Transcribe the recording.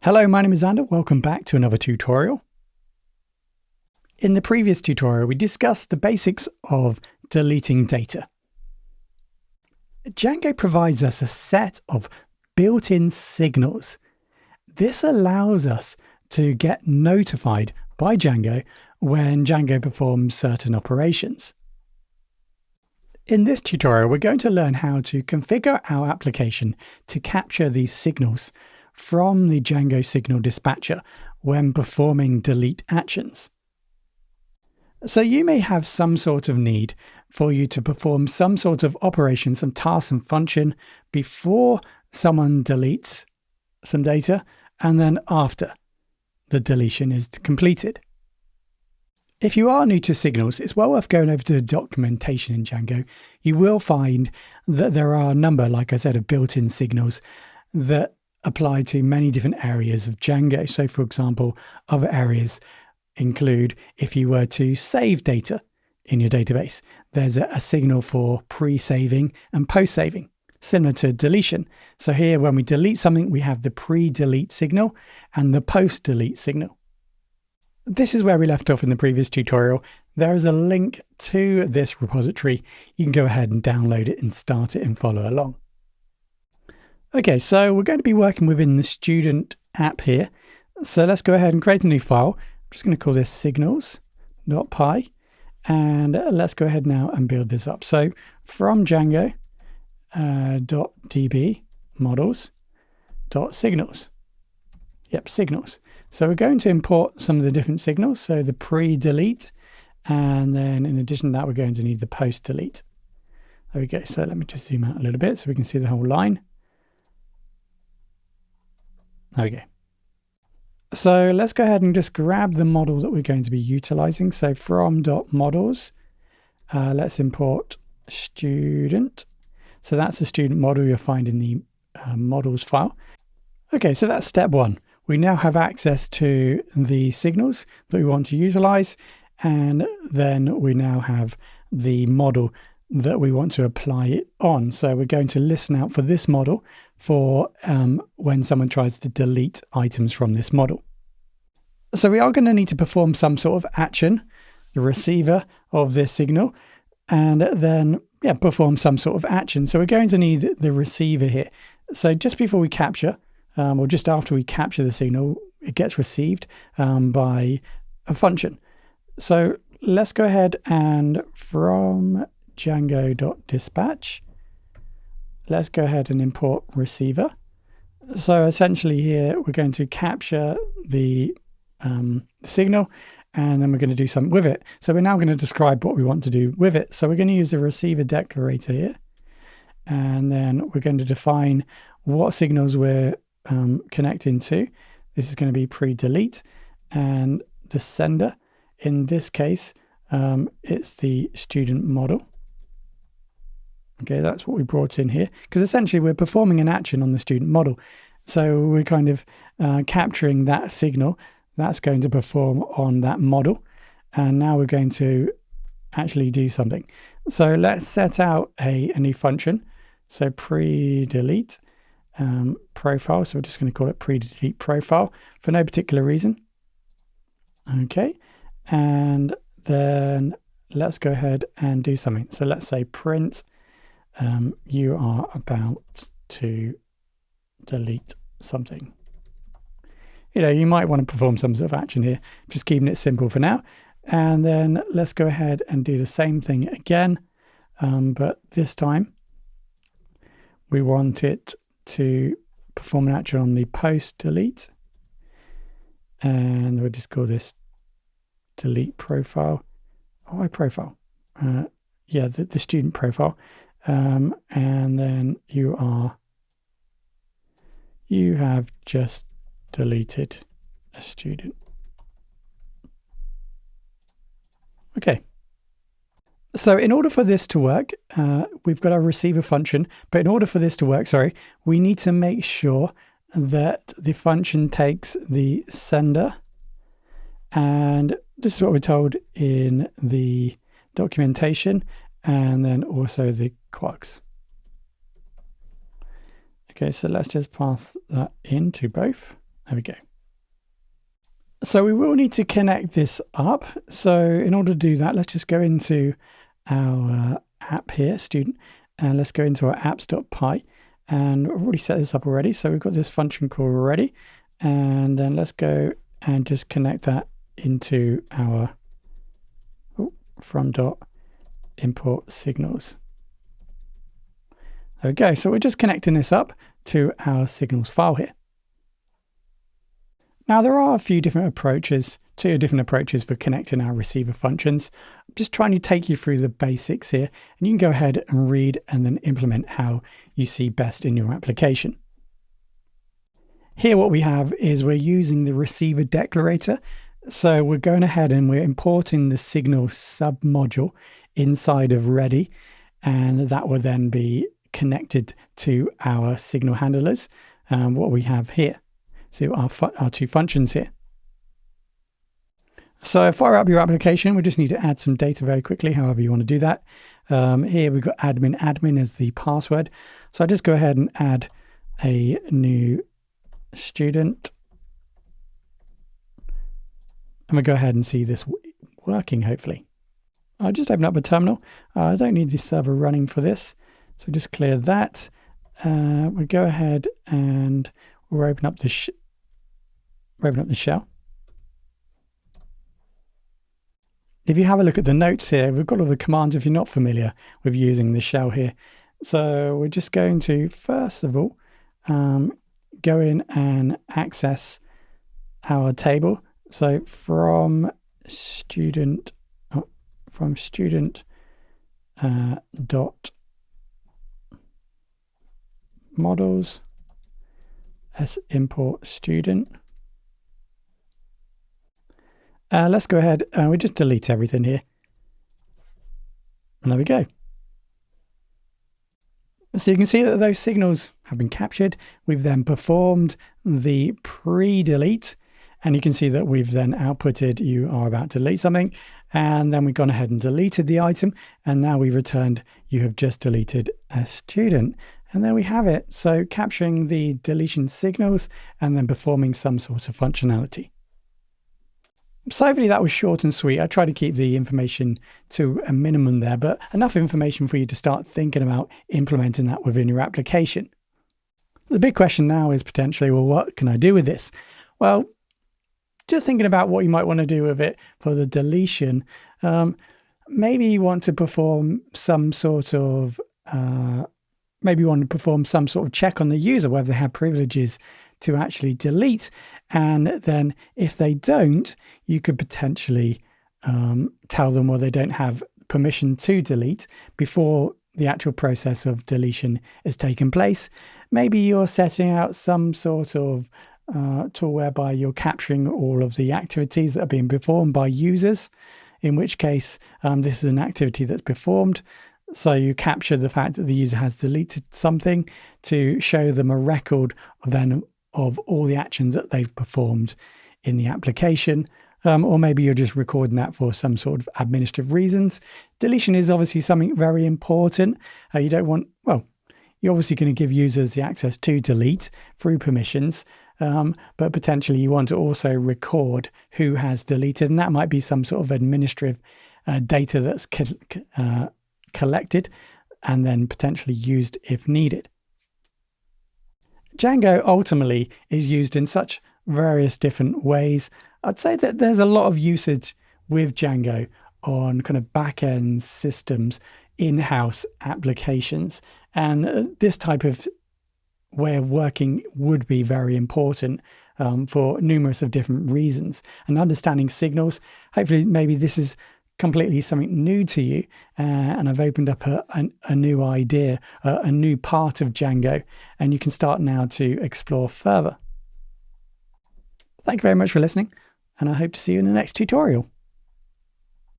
Hello, my name is Xander. Welcome back to another tutorial. In the previous tutorial, we discussed the basics of deleting data. Django provides us a set of built-in signals. This allows us to get notified by Django when Django performs certain operations. In this tutorial, we're going to learn how to configure our application to capture these signals from the Django signal dispatcher when performing delete actions. So you may have some sort of need for you to perform some sort of operation, some task and function before someone deletes some data and then after the deletion is completed. If you are new to signals, it's well worth going over to the documentation in Django. You will find that there are a number, like I said, of built-in signals that apply to many different areas of Django. So for example, other areas include if you were to save data in your database, there's a signal for pre-saving and post-saving, similar to deletion. So here, when we delete something, we have the pre-delete signal and the post-delete signal. This is where we left off in the previous tutorial. There is a link to this repository. You can go ahead and download it and start it and follow along. Okay, so we're going to be working within the student app here. So let's go ahead and create a new file. I'm just going to call this signals.py. And let's go ahead now and build this up. So from Django .db models.signals. Yep, signals. So we're going to import some of the different signals. So the pre-delete, and then in addition to that, we're going to need the post-delete. There we go. So let me just zoom out a little bit so we can see the whole line. Okay. So let's go ahead and just grab the model that we're going to be utilizing. So from .models, let's import student. So that's the student model you'll find in the models file. Okay, so that's step one. We now have access to the signals that we want to utilize, and then we now have the model that we want to apply it on. So we're going to listen out for this model for when someone tries to delete items from this model. So we are going to need to perform some sort of action, the receiver of this signal, and then perform some sort of action. So we're going to need the receiver here. So just before we capture, or just after we capture the signal, it gets received by a function. So let's go ahead and from Django.dispatch, let's go ahead and import receiver. So essentially here, we're going to capture the signal, and then we're going to do something with it. So we're now going to describe what we want to do with it. So we're going to use the receiver declarator here, and then we're going to define what signals we're connecting to. This is going to be pre-delete, and the sender, in this case, it's the student model. Okay, that's what we brought in here, because essentially we're performing an action on the student model. So we're kind of capturing that signal that's going to perform on that model. And now we're going to actually do something. So let's set out a new function. So pre-delete profile. So we're just going to call it pre-delete profile for no particular reason. Okay, and then let's go ahead and do something. So let's say print you are about to delete something. You know, you might want to perform some sort of action here, just keeping it simple for now. And then let's go ahead and do the same thing again, but this time we want it to perform an action on the post delete, and we'll just call this delete profile. Oh, profile. Yeah, the student profile. And then you have just deleted a student. Okay. So in order for this to work, we've got our receiver function, but in order for this to work, we need to make sure that the function takes the sender, and this is what we're told in the documentation, and then also the quarks. Okay, so let's just pass that into both. There we go. So we will need to connect this up. So in order to do that, let's just go into our app here, student, and let's go into our apps.py. And I've already set this up already. So we've got this function call already. And then let's go and just connect that into our from.import signals. There we go. So we're just connecting this up to our signals file here. Now there are a few different approaches, two different approaches for connecting our receiver functions. I'm just trying to take you through the basics here, and you can go ahead and read and then implement how you see best in your application. Here what we have is we're using the receiver declarator. So we're going ahead and we're importing the signal submodule inside of ready, and that will then be connected to our signal handlers, what we have here. So our two functions here. So fire up your application. We just need to add some data very quickly, however you want to do that. Here we've got admin as the password. So I just go ahead and add a new student. And we'll go ahead and see this working, hopefully. I'll just open up a terminal. I don't need the server running for this. So just clear that. We'll go ahead and we'll open up the shell. If you have a look at the notes here, we've got all the commands if you're not familiar with using the shell here. So we're just going to, first of all, go in and access our table. So from student dot models, let's import student. Let's go ahead and we just delete everything here. And there we go. So you can see that those signals have been captured. We've then performed the pre-delete, and you can see that we've then outputted you are about to delete something, and then we've gone ahead and deleted the item, and now we've returned you have just deleted a student. And there we have it. So capturing the deletion signals and then performing some sort of functionality. So hopefully that was short and sweet. I tried to keep the information to a minimum there, but enough information for you to start thinking about implementing that within your application. The big question now is potentially, well, what can I do with this? Well, just thinking about what you might want to do with it for the deletion. Maybe you want to perform some sort of check on the user, whether they have privileges to actually delete. And then if they don't, you could potentially tell them, well, they don't have permission to delete before the actual process of deletion has taken place. Maybe you're setting out some sort of tool whereby you're capturing all of the activities that are being performed by users, in which case this is an activity that's performed. So you capture the fact that the user has deleted something to show them a record of all the actions that they've performed in the application. Or maybe you're just recording that for some sort of administrative reasons. Deletion is obviously something very important. You don't want, well, you're obviously going to give users the access to delete through permissions, but potentially you want to also record who has deleted, and that might be some sort of administrative data that's collected and then potentially used if needed. Django ultimately is used in such various different ways. I'd say that there's a lot of usage with Django on kind of back-end systems, in-house applications, and this type of way of working would be very important for numerous of different reasons. And understanding signals, hopefully maybe this is completely something new to you, and I've opened up a new idea, a new part of Django, and you can start now to explore further. Thank you very much for listening, and I hope to see you in the next tutorial.